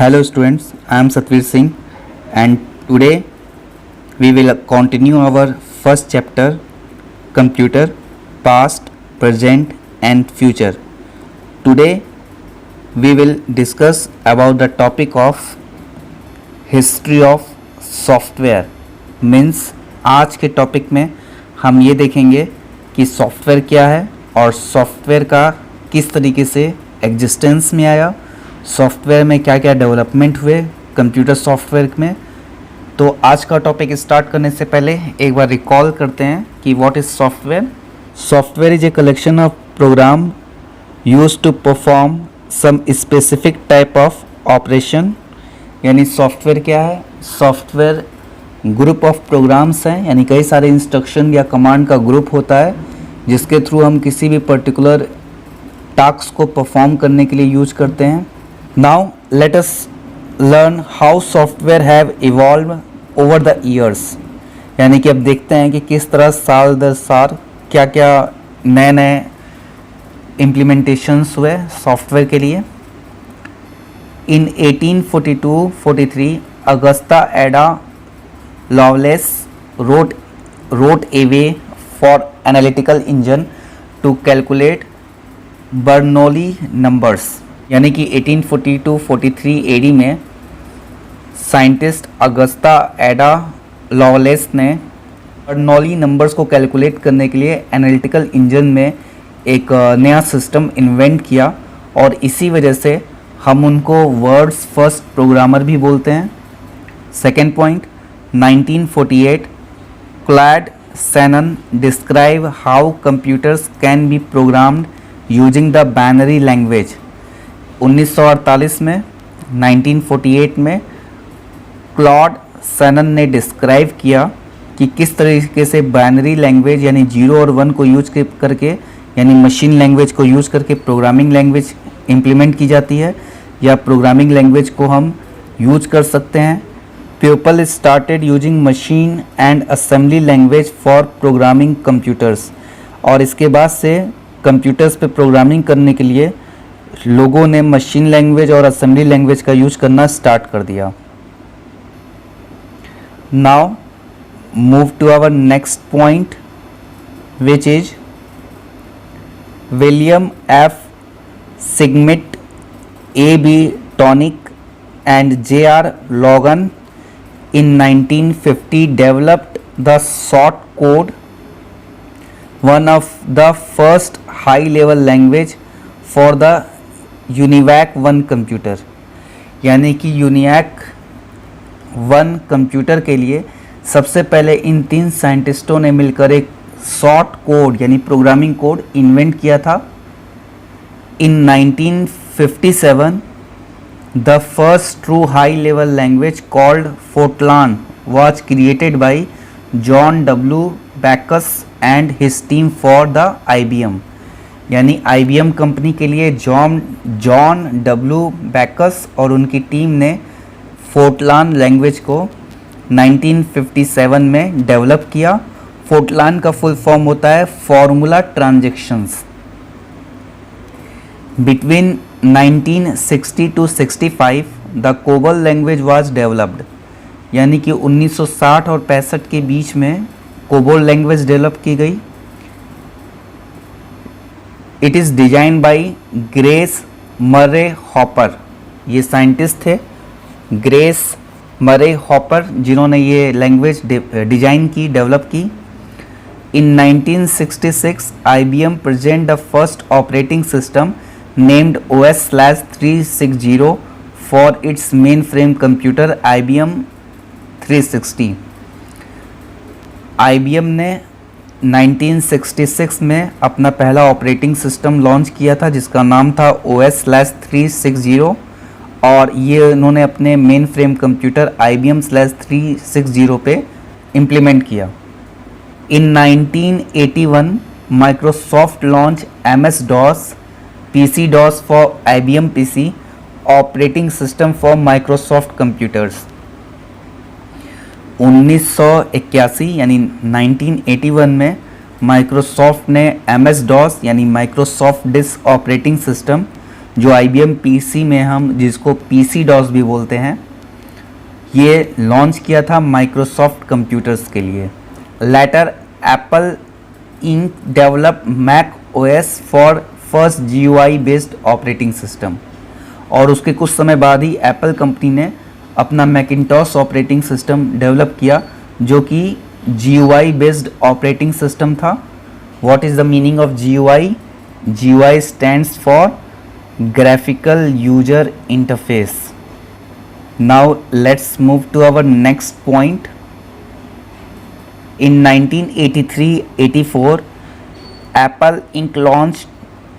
Hello students, I am Satvir Singh and today we will continue our first chapter Computer Past, Present and Future. Today we will discuss about the topic of History of Software. Means आज के topic में हम ये देखेंगे कि software क्या है और सॉफ्टवेयर का किस तरीके से एग्जिस्टेंस में आया, सॉफ्टवेयर में क्या क्या डेवलपमेंट हुए कंप्यूटर सॉफ्टवेयर में। तो आज का टॉपिक स्टार्ट करने से पहले एक बार रिकॉल करते हैं कि what is software. Software is a collection of program used to perform some specific type of operation. यानी सॉफ्टवेयर क्या है? सॉफ्टवेयर ग्रुप ऑफ प्रोग्राम्स हैं, यानी कई सारे इंस्ट्रक्शन या कमांड का ग्रुप होता है जिसके थ्रू हम किसी भी पर्टिकुलर टास्क को परफॉर्म करने के लिए यूज करते हैं। Now let us learn how software have evolve over the years. यानी कि अब देखते हैं कि किस तरह साल दर साल क्या क्या नए नए इम्प्लीमेंटेशंस हुए सॉफ्टवेयर के लिए। इन 1842-43 अगस्ता एडा लॉवलेस wrote a way for analytical engine to calculate Bernoulli numbers. यानी कि 1842-43 एडी में साइंटिस्ट अगस्ता एडा लॉवलेस ने बर्नौली नंबर्स को कैलकुलेट करने के लिए एनालिटिकल इंजन में एक नया सिस्टम इन्वेंट किया और इसी वजह से हम उनको वर्ल्ड्स फर्स्ट प्रोग्रामर भी बोलते हैं। Second point, 1948 clad Sanon describe how computers can be programmed using the binary language. 1948 में 1948 में क्लॉड सैनन ने डिस्क्राइब किया कि किस तरीके से बाइनरी लैंग्वेज यानी 0 और 1 को यूज करके यानी मशीन लैंग्वेज को यूज करके प्रोग्रामिंग लैंग्वेज इम्प्लीमेंट की जाती है या प्रोग्रामिंग लैंग्वेज को हम यूज कर सकते हैं। People started using machine and assembly language for programming computers. और इसके बाद से कंप्यूटर्स पे प्रोग्रामिंग करने के लिए लोगों ने मशीन लैंग्वेज और असेंबली लैंग्वेज का यूज करना स्टार्ट कर दिया। Now move to our next point which is William F Schmitt, A B Tonik and J R Logan in 1950 developed the short code, one of the first high level language for the UNIVAC 1 computer। यानी कि UNIVAC 1 computer के लिए सबसे पहले इन 3 साइंटिस्टों ने मिलकर एक short code यानी प्रोग्रामिंग कोड इन्वेंट किया था। इन 1957 The first true high-level language called Fortran was created by John W. Backus and his team for the IBM। यानी IBM कंपनी के लिए जॉन डब्ल्यू बैकस और उनकी टीम ने फोर्टलान लैंग्वेज को 1957 में डेवलप किया। फोर्टलान का फुल फॉर्म होता है formula transactions. Between 1960 to 65 the COBOL language was developed। यानी कि 1960 और 65 के बीच में कोबोल लैंग्वेज डेवलप की गई। It is design by grace मरे हॉपर। ये साइंटिस्ट थे ग्रेस मरे हॉपर जिन्होंने ये लैंग्वेज डिजाइन की, डेवलप की। इन 1966 IBM present the first operating system named OS/360 for its mainframe computer IBM 360। IBM ने 1966 में अपना पहला ऑपरेटिंग सिस्टम लॉन्च किया था जिसका नाम था OS/360 और ये उन्होंने अपने मेन फ्रेम कंप्यूटर IBM/360 पे इम्प्लीमेंट किया। इन 1981 Microsoft launch MS-DOS, PC-DOS for IBM PC operating system for Microsoft computers. 1981 यानी 1981 में माइक्रोसॉफ्ट ने MS-DOS यानी माइक्रोसॉफ्ट डिस्क ऑपरेटिंग सिस्टम जो IBM PC में हम जिसको PC DOS भी बोलते हैं, ये लॉन्च किया था माइक्रोसॉफ्ट कंप्यूटर्स के लिए। Later Apple Inc develop Mac OS for first GUI based operating system, और उसके कुछ समय बाद ही एप्पल कंपनी ने अपना मैकिन्टॉश ऑपरेटिंग सिस्टम डेवलप किया जो कि GUI बेस्ड ऑपरेटिंग सिस्टम था। What is the meaning of GUI? GUI stands for graphical user interface. Now let's move to our next point. In 1983-84, Apple Inc. launched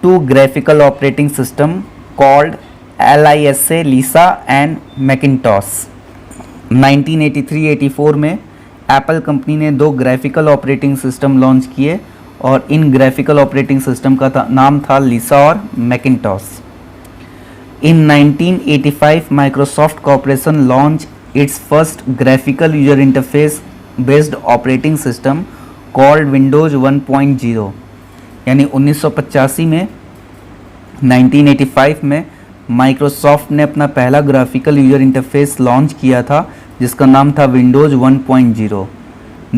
two graphical operating systems called LISA, Lisa and Macintosh. 1983-84 में Apple company ने दो graphical operating system launch किए और इन graphical operating system का नाम था लिसा और मैकिन्टॉश। In 1985, Microsoft Corporation launched its first graphical user interface based operating system called Windows 1.0। यानी 1985 में 1985 में माइक्रोसॉफ्ट ने अपना पहला ग्राफिकल यूजर इंटरफेस लॉन्च किया था जिसका नाम था Windows 1.0।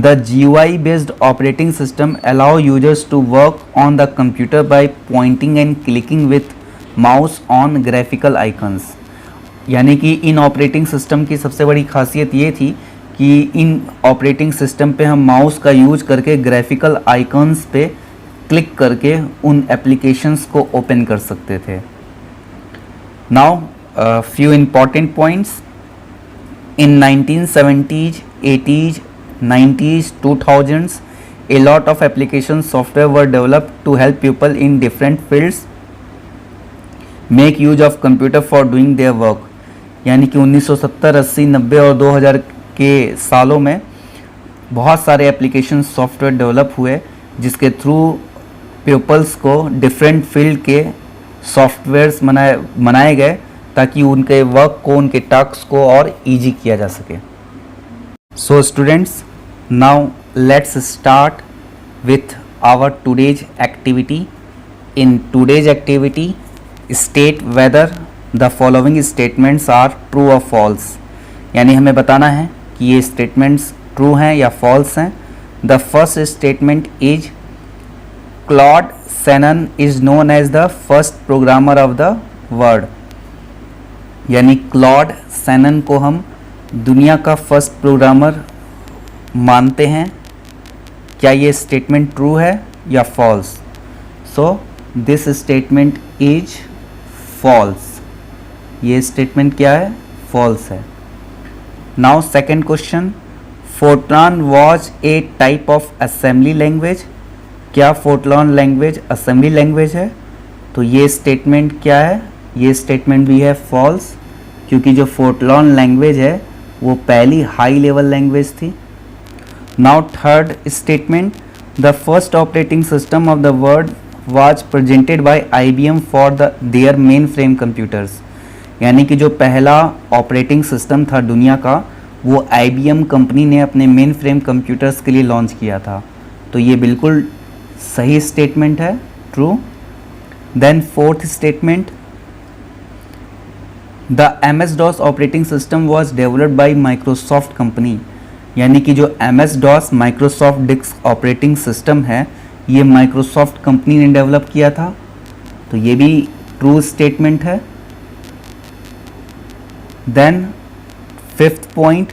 The GUI based operating system allow users to work on the computer by pointing and clicking with mouse on graphical icons. यानी कि इन ऑपरेटिंग सिस्टम की सबसे बड़ी खासियत ये थी कि इन ऑपरेटिंग सिस्टम पे हम माउस का यूज करके ग्राफिकल आइकन्स पे क्लिक करके उन एप्लीकेशंस को ओपन कर सकते थे। Now few important points. In 1970s, 80s, 90s, 2000s, a lot of application software were developed to help people in different fields make use of computer for doing their work. यानी कि 1970, 80, 90 और 2000 के सालों में बहुत सारे एप्लीकेशन सॉफ्टवेयर डेवलप हुए जिसके थ्रू पीपल्स को डिफरेंट फील्ड के सॉफ्टवेयर्स बनाए गए ताकि उनके वर्क को, उनके टास्क को और इजी किया जा सके। So students, now let's start with our today's activity. In today's activity, state whether the following statements are true और फॉल्स। यानी हमें बताना है कि ये स्टेटमेंट्स ट्रू हैं या फॉल्स हैं। The first statement is Claude Shannon is known as the first programmer of the world. यानी क्लॉड शैनन को हम दुनिया का फर्स्ट प्रोग्रामर मानते हैं। क्या ये स्टेटमेंट ट्रू है या false? So this statement is false. ये स्टेटमेंट क्या है? फॉल्स है। Now second question, Fortran was a type of assembly language. क्या फोर्ट्रान लैंग्वेज असेंबली लैंग्वेज है? तो ये स्टेटमेंट क्या है? ये स्टेटमेंट भी है फॉल्स, क्योंकि जो फोर्ट्रान लैंग्वेज है वो पहली हाई लेवल लैंग्वेज थी। Now third statement, the first operating system of the world was presented by IBM for their mainframe computers। यानी कि जो पहला ऑपरेटिंग सिस्टम था दुनिया का वो IBM कंपनी ने अपने मेन फ्रेम कंप्यूटर्स के लिए लॉन्च किया था। तो ये बिल्कुल सही स्टेटमेंट है, true. Then fourth statement, the MS-DOS operating system was developed by Microsoft company. यानी कि जो MS-DOS Microsoft disk operating system है ये माइक्रोसॉफ्ट कंपनी ने डेवलप किया था। तो ये भी ट्रू स्टेटमेंट है। Then fifth point,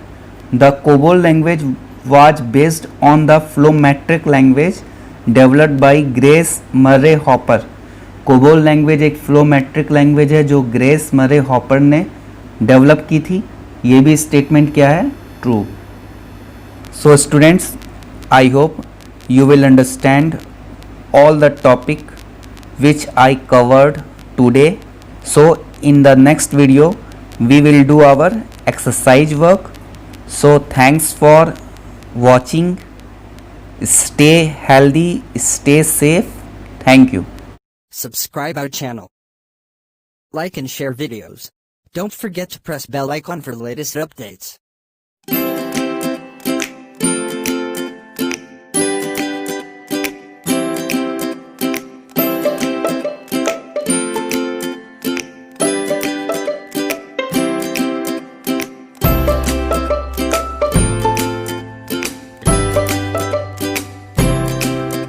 the COBOL language was based on the flowmetric language developed by Grace Murray Hopper. COBOL language एक फ्लोमेट्रिक लैंग्वेज है जो ग्रेस मर्रे हॉपर ने डेवलप की थी। ये भी स्टेटमेंट क्या है? True. So students, I hope you will understand all the topic which I covered today. So in the next video we will do our exercise work. So thanks for watching. Stay healthy, stay safe. Thank you. Subscribe our channel. Like and share videos. Don't forget to press bell icon for latest updates.